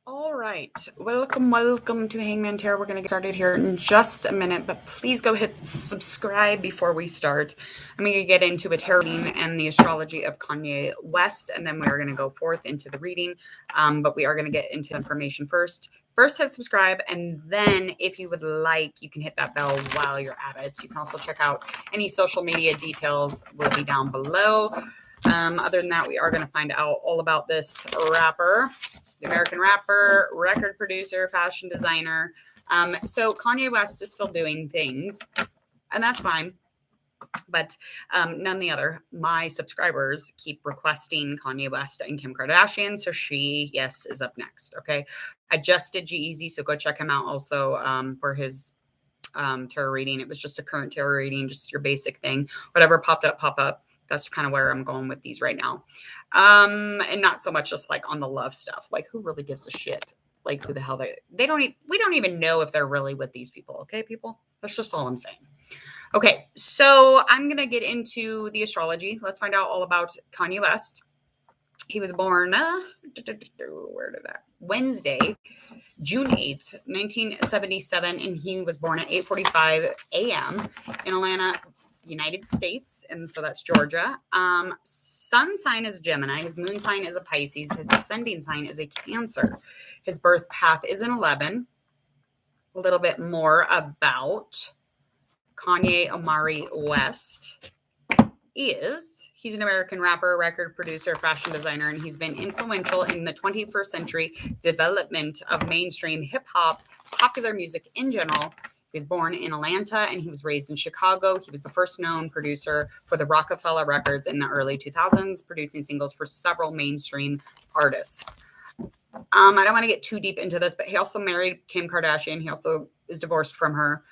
All right. Welcome to Hangman Tarot. We're going to get started here in just a minute, but please go hit subscribe before we start. I'm going to get into a tarot reading and the astrology of Kanye West, and then we're going to go forth into the reading. But we are going to get into information first. First, hit subscribe, and then if you would like, you can hit that bell while you're at it. You can also check out any social media details will be down below. Other than that, we are going to find out all about this rapper. The American rapper, record producer, fashion designer. So Kanye West is still doing things, and that's fine. But none the other. My subscribers keep requesting Kanye West and Kim Kardashian. So she, yes, is up next. Okay. I just did G-Eazy, so go check him out also for his tarot reading. It was just a current tarot reading, just your basic thing. Whatever popped up, pop up. That's kind of where I'm going with these right now. And not so much just like on the love stuff. Like, who really gives a shit? Like, who the hell we don't even know if they're really with these people. Okay, people? That's just all I'm saying. Okay, so I'm going to get into the astrology. Let's find out all about Kanye West. He was born, Wednesday, June 8th, 1977, and he was born at 8:45 a.m. in Atlanta, United States, and so that's Georgia. Sun sign is Gemini. His moon sign is a Pisces. His ascending sign is a Cancer. His birth path is an 11. A little bit more about Kanye West he's an American rapper, record producer, fashion designer, and he's been influential in the 21st century development of mainstream hip-hop, popular music in general. He was born in Atlanta and he was raised in Chicago. He was the first known producer for the Rockefeller Records in the early 2000s, producing singles for several mainstream artists. I don't want to get too deep into this, but he also married Kim Kardashian. He also is divorced from her.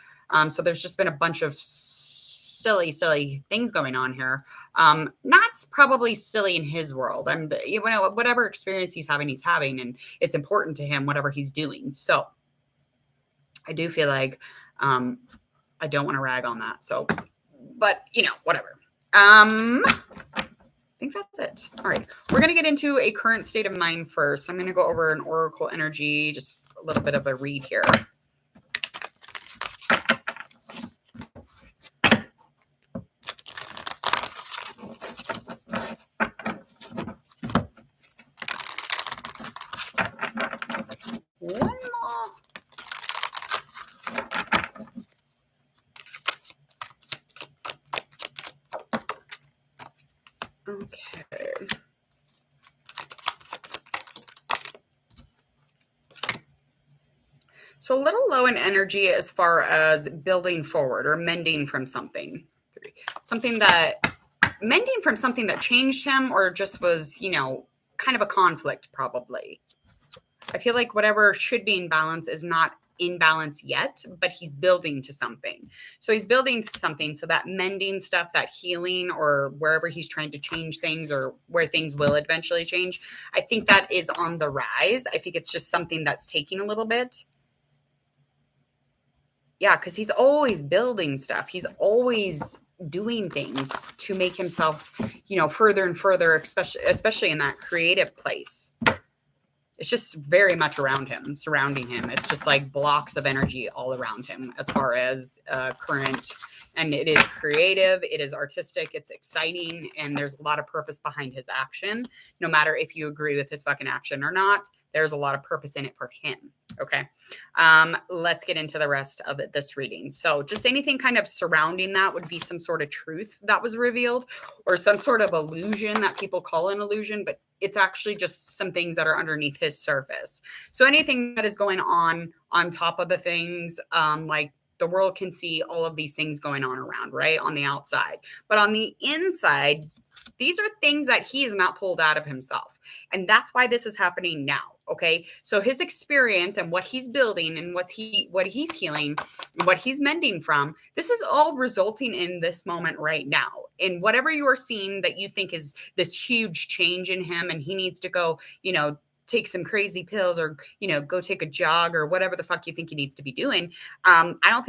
So there's just been a bunch of silly things going on here. Not probably silly in his world. Whatever experience he's having, and it's important to him, whatever he's doing. So I do feel like I don't want to rag on that. So, but whatever. I think that's it. All right. We're going to get into a current state of mind first. I'm going to go over an oracle energy, just a little bit of a read here. One more. Okay. So a little low in energy as far as building forward or mending from something. Mending from something that changed him or just was, kind of a conflict probably. I feel like whatever should be in balance is not in balance yet, but he's building to something. So he's building to something. So that mending stuff, that healing, or wherever he's trying to change things or where things will eventually change, I think that is on the rise. I think it's just something that's taking a little bit. Yeah, because he's always building stuff. He's always doing things to make himself, further and further, especially in that creative place. It's just very much surrounding him. It's just like blocks of energy all around him as far as current. And it is creative. It is artistic. It's exciting. And there's a lot of purpose behind his action. No matter if you agree with his fucking action or not, there's a lot of purpose in it for him. Okay. Let's get into the rest of this reading. So just anything kind of surrounding that would be some sort of truth that was revealed or some sort of illusion that people call an illusion, but it's actually just some things that are underneath his surface. So anything that is going on top of the things, like the world can see all of these things going on around, right? On the outside. But on the inside, these are things that he has not pulled out of himself. And that's why this is happening now. Okay. So his experience and what he's building and what he's healing, what he's mending from, this is all resulting in this moment right now. In whatever you are seeing that you think is this huge change in him and he needs to go, take some crazy pills or, go take a jog or whatever the fuck you think he needs to be doing. I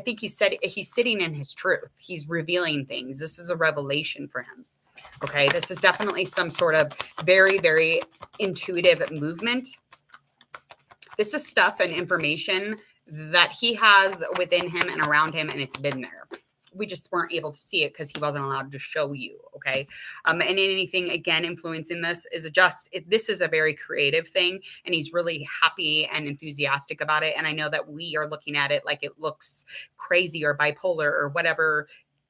think he's sitting in his truth. He's revealing things. This is a revelation for him. Okay. This is definitely some sort of very, very intuitive movement. This is stuff and information that he has within him and around him, and it's been there. We just weren't able to see it because he wasn't allowed to show you. Okay. And anything again influencing this is this is a very creative thing, and he's really happy and enthusiastic about it. And I know that we are looking at it like it looks crazy or bipolar or whatever.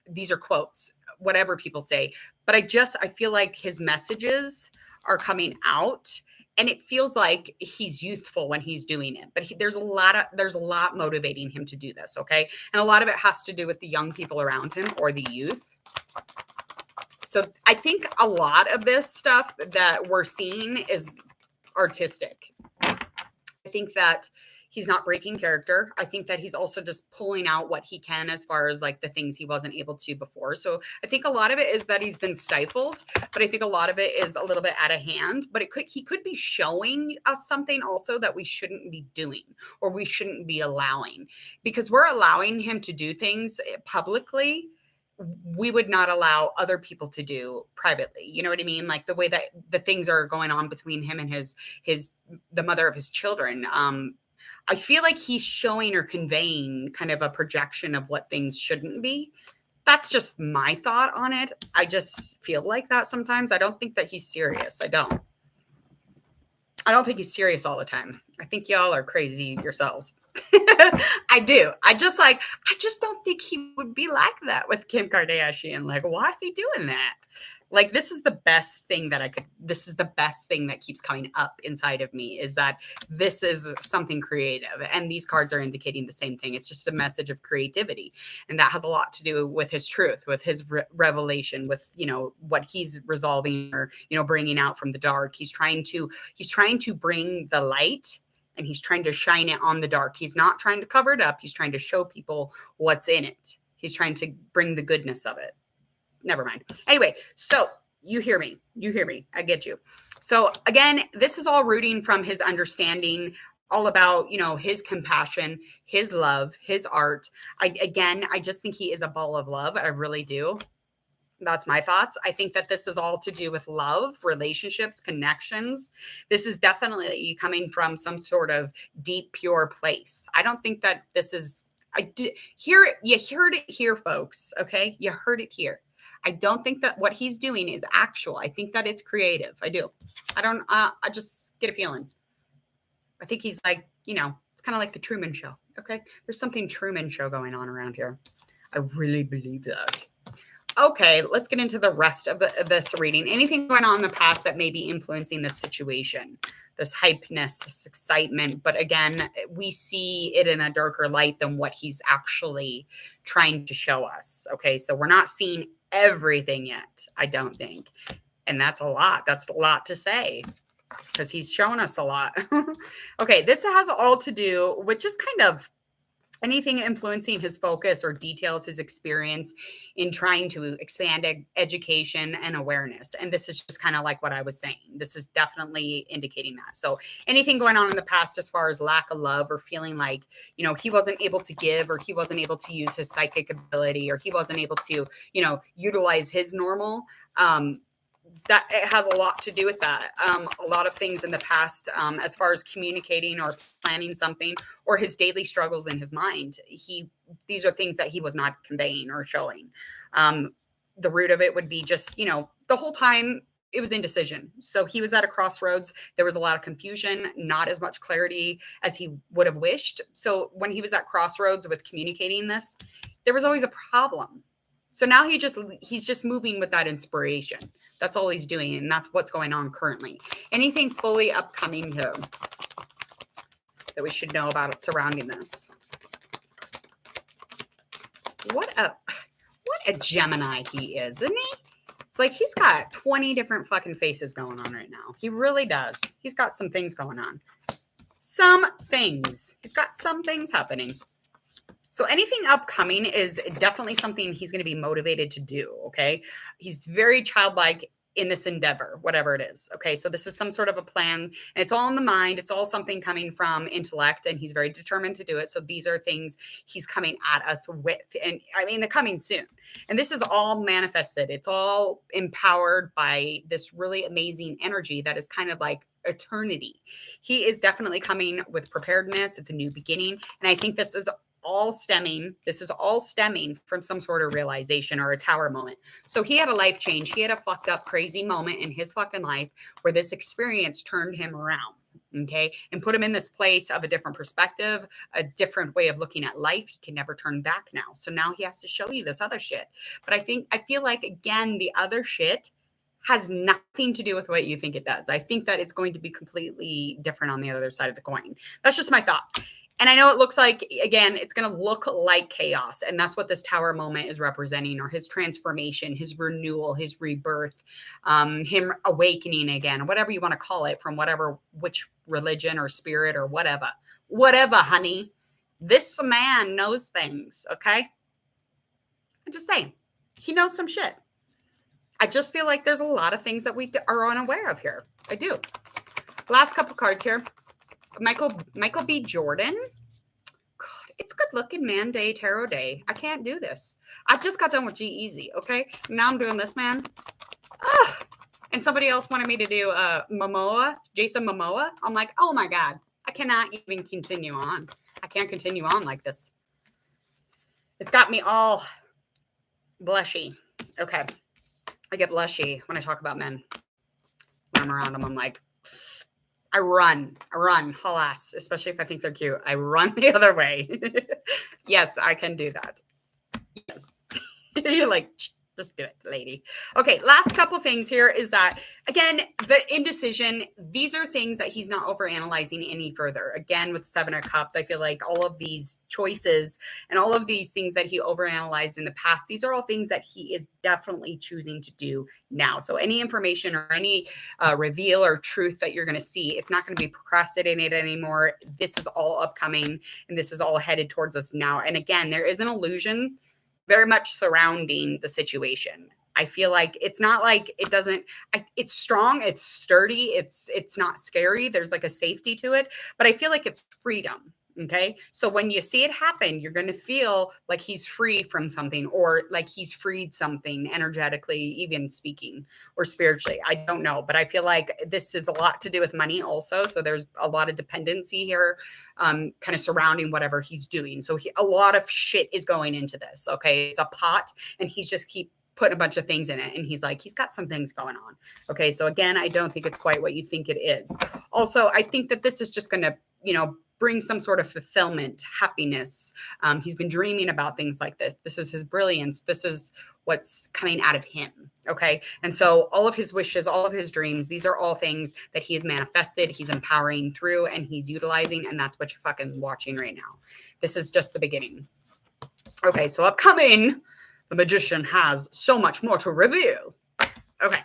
These are quotes, whatever people say. But I feel like his messages are coming out, and it feels like he's youthful when he's doing it. But there's a lot motivating him to do this, okay? And a lot of it has to do with the young people around him or the youth. So I think a lot of this stuff that we're seeing is artistic. I think that he's not breaking character. I think that he's also just pulling out what he can as far as like the things he wasn't able to before. So I think a lot of it is that he's been stifled, but I think a lot of it is a little bit out of hand. But he could be showing us something also that we shouldn't be doing or we shouldn't be allowing, because we're allowing him to do things publicly we would not allow other people to do privately. You know what I mean? Like the way that the things are going on between him and the mother of his children. I feel like he's showing or conveying kind of a projection of what things shouldn't be. That's just my thought on it. I just feel like that sometimes. I don't think that he's serious. I don't think he's serious all the time. I think y'all are crazy yourselves. I do. I just don't think he would be like that with Kim Kardashian. Like, why is he doing that? Like, this is the best thing that keeps coming up inside of me, is that this is something creative. And these cards are indicating the same thing. It's just a message of creativity. And that has a lot to do with his truth, with his revelation, with, what he's resolving or, bringing out from the dark. He's trying to bring the light, and he's trying to shine it on the dark. He's not trying to cover it up. He's trying to show people what's in it. He's trying to bring the goodness of it. Never mind. Anyway, so you hear me. I get you. So again, this is all rooting from his understanding, all about, his compassion, his love, his art. I just think he is a ball of love. I really do. That's my thoughts. I think that this is all to do with love, relationships, connections. This is definitely coming from some sort of deep, pure place. I don't think that this is, you heard it here, folks. Okay. You heard it here. I don't think that what he's doing is actual. I think that it's creative. I do. I just get a feeling. I think he's like, it's kind of like the Truman Show. Okay. There's something Truman Show going on around here. I really believe that. Okay, let's get into the rest of this reading. Anything going on in the past that may be influencing this situation, this hypeness, this excitement. But again, we see it in a darker light than what he's actually trying to show us. Okay, so we're not seeing everything yet, I don't think. And that's a lot. That's a lot to say, because he's shown us a lot. Okay, this has all to do with just kind of anything influencing his focus or details his experience in trying to expand education and awareness. And this is just kind of like what I was saying. This is definitely indicating that. So anything going on in the past as far as lack of love or feeling like, he wasn't able to give, or he wasn't able to use his psychic ability, or he wasn't able to, utilize his normal, that it has a lot to do with that. A lot of things in the past, as far as communicating or planning something, or his daily struggles in his mind, these are things that he was not conveying or showing. The root of it would be just, the whole time it was indecision. So he was at a crossroads. There was a lot of confusion, not as much clarity as he would have wished. So when he was at crossroads with communicating this, there was always a problem. So now he's just moving with that inspiration. That's all he's doing, and that's what's going on currently. Anything fully upcoming here that we should know about it surrounding this? What a Gemini he is, isn't he? It's like he's got 20 different fucking faces going on right now. He really does. He's got some things going on. Some things. He's got some things happening. So anything upcoming is definitely something he's going to be motivated to do, okay? He's very childlike in this endeavor, whatever it is, okay? So this is some sort of a plan, and it's all in the mind. It's all something coming from intellect, and he's very determined to do it. So these are things he's coming at us with, and I mean, they're coming soon. And this is all manifested. It's all empowered by this really amazing energy that is kind of like eternity. He is definitely coming with preparedness. It's a new beginning. And I think this is all stemming from some sort of realization or a tower moment. So he had a life change. He had a fucked up crazy moment in his fucking life where this experience turned him around. Okay. And put him in this place of a different perspective, a different way of looking at life. He can never turn back now. So now he has to show you this other shit. But I feel like, again, the other shit has nothing to do with what you think it does. I think that it's going to be completely different on the other side of the coin. That's just my thought. And I know it looks like, again, it's going to look like chaos. And that's what this tower moment is representing, or his transformation, his renewal, his rebirth, him awakening again, whatever you want to call it, from which religion or spirit or whatever, honey. This man knows things. Okay. I'm just saying, he knows some shit. I just feel like there's a lot of things that we are unaware of here. I do. Last couple cards here. Michael B. Jordan. God, it's good looking, man. Day, tarot day. I can't do this. I just got done with G-Easy, okay? Now I'm doing this, man. Ugh. And somebody else wanted me to do Jason Momoa. I'm like, oh my God. I cannot even continue on. I can't continue on like this. It's got me all blushy. Okay. I get blushy when I talk about men. When I'm around them, I'm like, I run, haul ass, especially if I think they're cute. I run the other way. Yes, I can do that. Yes. You're like, just do it, lady. Okay, last couple things here is that, again, the indecision, these are things that he's not overanalyzing any further. Again, with 7 of Cups, I feel like all of these choices and all of these things that he overanalyzed in the past, these are all things that he is definitely choosing to do now. So any information or any reveal or truth that you're going to see, it's not going to be procrastinated anymore. This is all upcoming, and this is all headed towards us now. And again, there is an illusion very much surrounding the situation. I feel like it's not like it doesn't, it's strong, it's sturdy, it's not scary. There's like a safety to it, but I feel like it's freedom. Okay. So when you see it happen, you're going to feel like he's free from something, or like he's freed something energetically, even speaking, or spiritually. I don't know, but I feel like this is a lot to do with money also. So there's a lot of dependency here, kind of surrounding whatever he's doing. So a lot of shit is going into this. Okay. It's a pot, and he's just keep putting a bunch of things in it. And he's like, he's got some things going on. Okay. So again, I don't think it's quite what you think it is. Also, I think that this is just going to, bring some sort of fulfillment, happiness. He's been dreaming about things like this. This is his brilliance. This is what's coming out of him. Okay. And so all of his wishes, all of his dreams, these are all things that he has manifested, he's empowering through, and he's utilizing. And that's what you're fucking watching right now. This is just the beginning. Okay. So upcoming, the magician has so much more to reveal. Okay.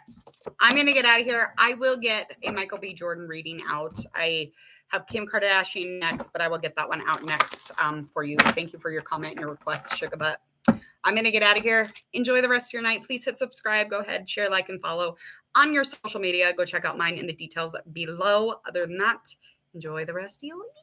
I'm going to get out of here. I will get a Michael B. Jordan reading out. I have Kim Kardashian next, but I will get that one out next for you. Thank you for your comment and your request, Sugar Butt. I'm going to get out of here. Enjoy the rest of your night. Please hit subscribe. Go ahead, share, like, and follow on your social media. Go check out mine in the details below. Other than that, enjoy the rest of your week.